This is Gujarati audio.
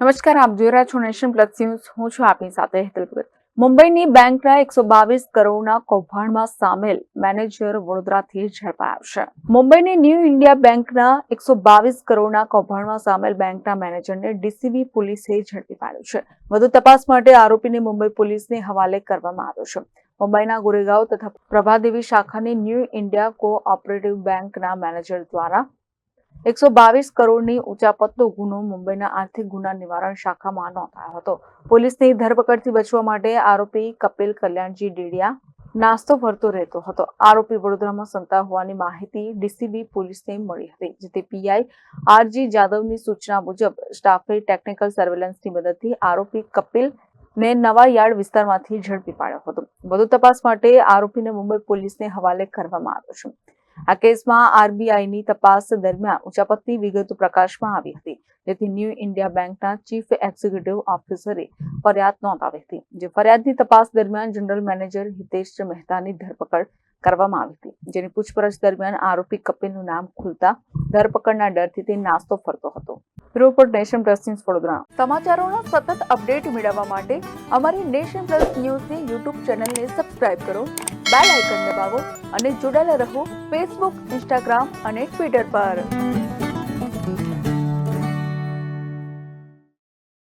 નમસ્કાર, આપ જોઈ રહ્યા છો નેશન પ્લસ ન્યૂઝ. હું છું આપની સાથે હેતલ ભગત. મુંબઈની બેંકના 122 કરોડના કૌભાંડમાં સામેલ મેનેજર વડોદરાથી ઝડપાયો છે. મુંબઈની ન્યૂ ઇન્ડિયા બેંકના 122 કરોડના કૌભાંડમાં સામેલ બેંકના મેનેજરને ડીસીબી પોલીસે ઝડપી પાડ્યો છે. વધુ તપાસ માટે આરોપીને મુંબઈ પોલીસને હવાલે કરવામાં આવ્યો છે. મુંબઈના ગોરેગાંવ તથા પ્રભાદેવી શાખાની ન્યૂ ઇન્ડિયા કોઓપરેટિવ બેંકના મેનેજર દ્વારા 122 કરોડની ઉચાપતનો ગુનો મુંબઈના આર્થિક ગુના નિવારણ શાખામાં નોંધાયો હતો. પોલીસની ધરપકડથી બચવા માટે આરોપી કપિલ કલ્યાણજી ડેડિયા નાસ્તો ફરતો રહેતો હતો. આરોપી વડોદરામાં સંતા હોવાની માહિતી ડીસીબી પોલીસને મળી હતી, જેથી પીઆઈ આરજી જાદવની સૂચના મુજબ સ્ટાફે ટેકનિકલ સર્વેલન્સની મદદથી આરોપી કપિલને નવા યાર્ડ વિસ્તારમાંથી ઝડપી પાડ્યો હતો. વધુ તપાસ માટે આરોપીને મુંબઈ પોલીસને હવાલે કરવામાં આવ્યો છે. આ કેસમાં આરબીઆઈની તપાસ દરમિયાન ઉચાપતની વિગતો પ્રકાશમાં આવી હતી, જેથી ન્યૂ ઇન્ડિયા બેંકના ચીફ એક્ઝિક્યુટિવ ઓફિસરે ફરિયાદ નોંધાવી હતી. જે ફરિયાદની તપાસ દરમિયાન જનરલ મેનેજર હિતેશ મહેતાની ધરપકડ કરવામાં આવી હતી, જેની પૂછપરછ દરમિયાન આરોપી કપિલનું નામ ખુલતા ધરપકડના ડરથી તે નાસ્તો ફરતો હતો. Report nation plus news Vadodara. સમાચારોના સતત અપડેટ મેળવવા માટે અમારી નેશન પ્લસ ન્યૂઝની યુટ્યુબ ચેનલને સબસ્ક્રાઇબ કરો, બેલ આઇકન દબાવો અને જોડાયેલા રહો ફેસબુક, ઇન્સ્ટાગ્રામ અને ટ્વિટર પર.